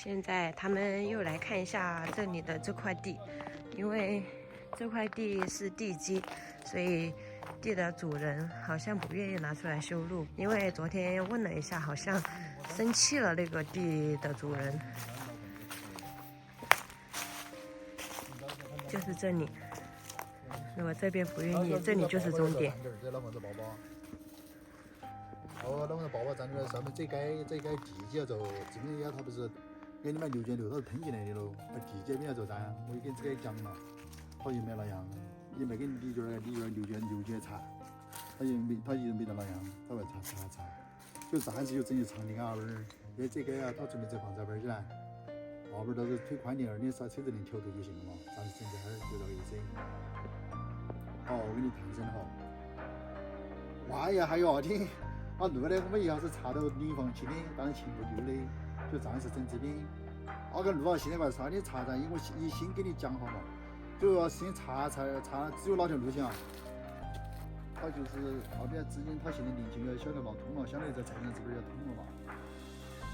现在他们又来看一下这里的这块地，因为这块地是地基，所以地的主人好像不愿意拿出来修路，因为昨天问了一下，好像生气了那个地的主人。就是这里，如果这边不愿意，这里就是终点。哦，那我爸爸站在上面，这该地基要走，这边要他不是给你们6.6他吞进来的喽，地基边要走站，我也跟这个讲了，他也没那样，也没给李娟查，他也没得那样，他会查，就暂时就整一长的啊，因为这个啊，他准备在放这边去了，那边倒是推宽点，你啥车子能调头就行了嘛，暂时整这儿就这个意思。好，我给你谈声好。哇呀，还有啊，听。路呢，我们一下是查到临房去的，当然情不丢的，就暂时整这边。个路现在把查你查因为我先给你讲好嘛，就要先查，只有哪条路线啊？他就是那边之间，他现在临近要晓得闹通了，相当于在城南这边要通了嘛。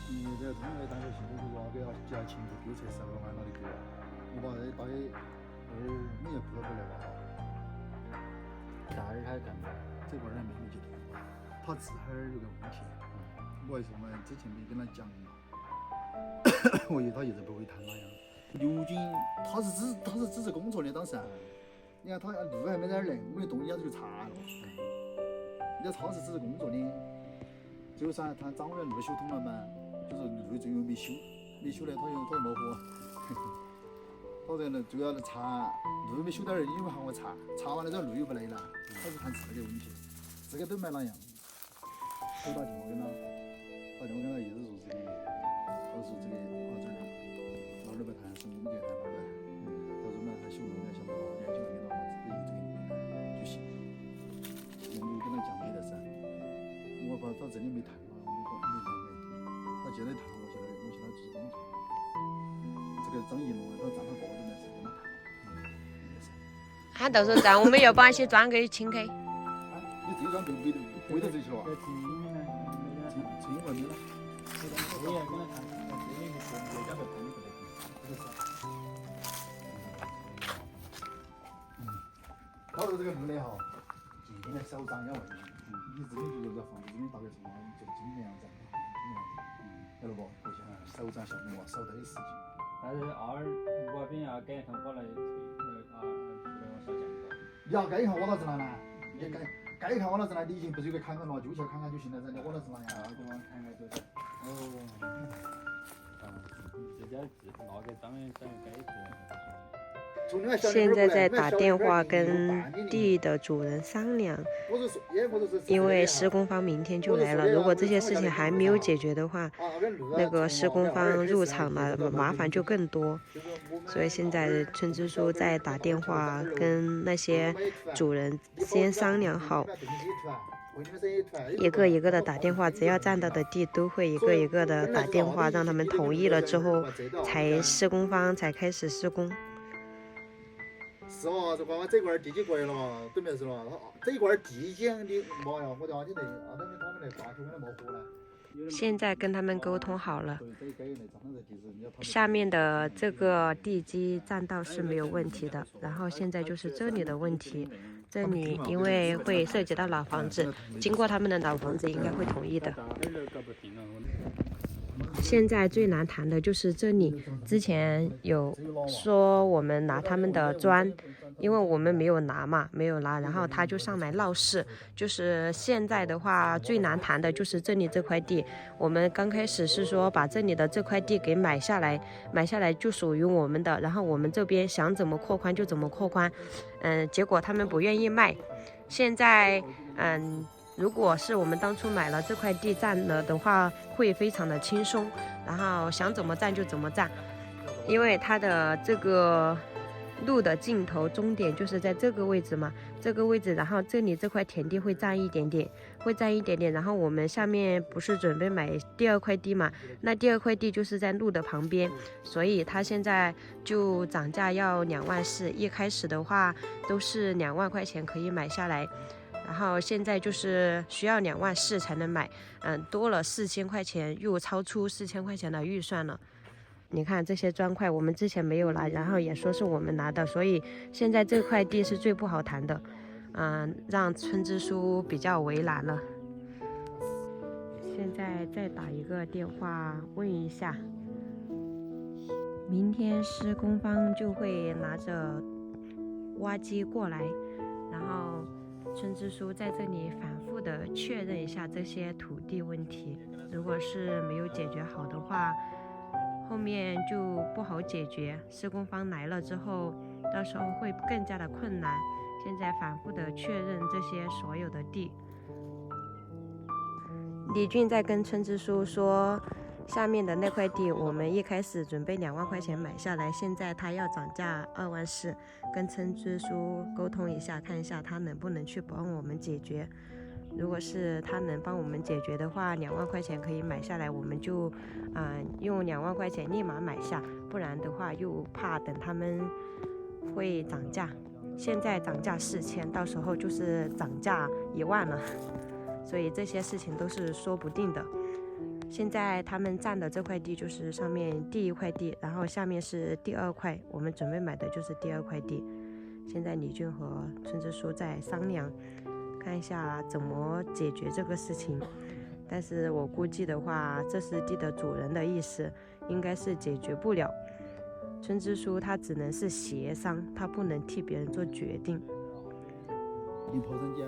这要通了，但是现在就说要情不丢才收完了的歌，我把这大概你也过不来吧？哪儿还干嘛？这块儿没有去听。他自哈儿有个问题，我还是我之前没跟他讲嘛，我以为他一直不会谈那样。刘军他是支持工作的，当时，你看他路还没在那儿呢，我们动一下子就查了。人家他是支持工作的，就是噻，他张委员路修通了嘛，就是路最后没修呢，他又没货，他在那主要是查路没修到那儿，因为喊我查完了之后路又不来了，他是谈这个问题，这个都没那样。我打电话跟他，意思说这个，他说这个哪儿不谈，是我们这谈哪儿他说嘛，他修路呢，想到2就给他自己就行。我跟他讲没得噻，我把他这里没谈了，没谈他现在谈，我现在他只是工作。这个张银龙他站他爸爸的是跟他谈，他到时候站，我们要把那些砖给清开。你这张没得这些了。清完没了。我也跟他谈，这里是国家的同意不得。他说这个路呢哈，今天首长要问你这边就在房子这边大概就今年样子，晓得不？我想首长项目手头的事情。但是2边要改一趟我来推，少讲个。你要改一趟我老子来呢？你改一趟我老子来，你已经不是有个看看了，就去看看就行了噻，你我老子来呀。我看看就是。哦。自家那个当然想改一下。现在在打电话跟地的主人商量，因为施工方明天就来了，如果这些事情还没有解决的话，那个施工方入场了，麻烦就更多。所以现在村支书在打电话跟那些主人先商量好，一个一个的打电话，只要占到的地都会一个一个的打电话，让他们同意了之后，施工方才开始施工。是哦，这块地基过来了，对面是了。这块地基你妈呀，我叫你那他们来大头没活了。现在跟他们沟通好了，下面的这个地基占道是没有问题的，然后现在就是这里的问题，这里因为会涉及到老房子，经过他们的老房子应该会同意的。现在最难谈的就是这里，之前有说我们拿他们的砖，因为我们没有拿，然后他就上来闹事。就是现在的话，最难谈的就是这里这块地，我们刚开始是说把这里的这块地给买下来就属于我们的，然后我们这边想怎么扩宽就怎么扩宽，结果他们不愿意卖。现在如果是我们当初买了这块地占了的话，会非常的轻松，然后想怎么占就怎么占，因为它的这个路的尽头终点就是在这个位置嘛，然后这里这块田地会占一点点，然后我们下面不是准备买第2块地嘛，那第2块地就是在路的旁边，所以它现在就涨价要2万4，一开始的话都是2万块钱可以买下来。然后现在就是需要2万4才能买，多了4000块钱，又超出4000块钱的预算了。你看这些砖块我们之前没有拿，然后也说是我们拿的，所以现在这块地是最不好谈的，让村支书比较为难了。现在再打一个电话问一下，明天施工方就会拿着挖机过来，然后村支书在这里反复的确认一下这些土地问题，如果是没有解决好的话，后面就不好解决，施工方来了之后，到时候会更加的困难。现在反复的确认这些所有的地。李俊在跟村支书说，下面的那块地我们一开始准备2万块钱买下来，现在他要涨价2万4，跟村支书沟通一下，看一下他能不能去帮我们解决。如果是他能帮我们解决的话，2万块钱可以买下来，我们就用2万块钱立马买下，不然的话又怕等他们会涨价。现在涨价4000，到时候就是涨价1万了，所以这些事情都是说不定的。现在他们占的这块地就是上面第1块地，然后下面是第2块，我们准备买的就是第2块地。现在李俊和村支书在商量，看一下怎么解决这个事情。但是我估计的话，这是地的主人的意思，应该是解决不了。村支书他只能是协商，他不能替别人做决定。你跑上街，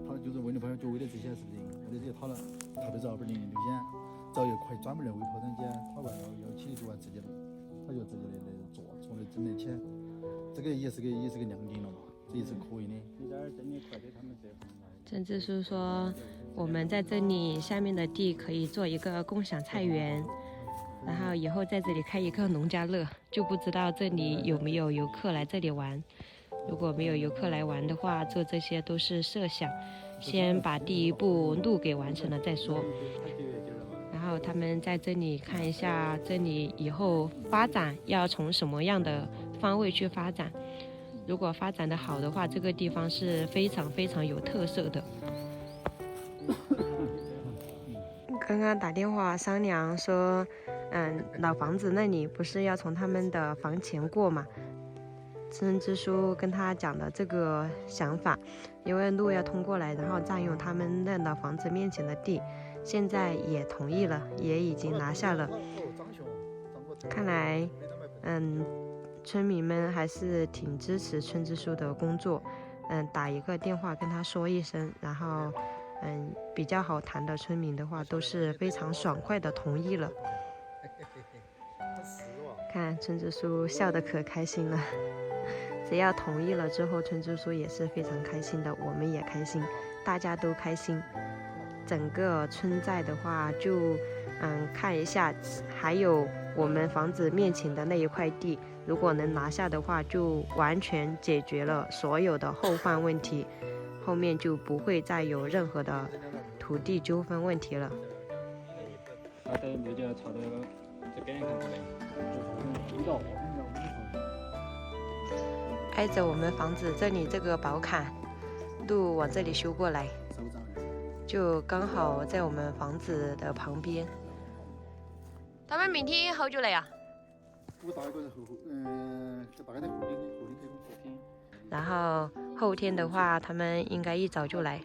他就是为了跑，就为了这些事情，为了这些他了，特别是2.0路线，找一块专门的为跑上街，他为要起得住自己路，他就自己的做的整得起，这个也是个亮点了嘛，这也是可以的。村支书说，我们在这里下面的地可以做一个共享菜园，然后以后在这里开一个农家乐，就不知道这里有没有游客来这里玩。如果没有游客来玩的话，做这些都是设想，先把第1步路给完成了再说。然后他们在这里看一下，这里以后发展要从什么样的方位去发展。如果发展的好的话，这个地方是非常非常有特色的。刚刚打电话商量说，老房子那里不是要从他们的房前过嘛？村支书跟他讲的这个想法，因为路要通过来，然后占用他们那老房子面前的地，现在也同意了，也已经拿下了。看来，村民们还是挺支持村支书的工作。打一个电话跟他说一声，然后，比较好谈的村民的话，都是非常爽快的同意了。看村支书笑得可开心了。只要同意了之后，村支书也是非常开心的，我们也开心，大家都开心。整个村寨的话就，看一下，还有我们房子面前的那一块地，如果能拿下的话，就完全解决了所有的后患问题，后面就不会再有任何的土地纠纷问题了。挨着我们房子这里这个宝坎路往这里修过来，就刚好在我们房子的旁边。他们明天好久来呀？我大概是大概在后天。然后后天的话，他们应该一早就来。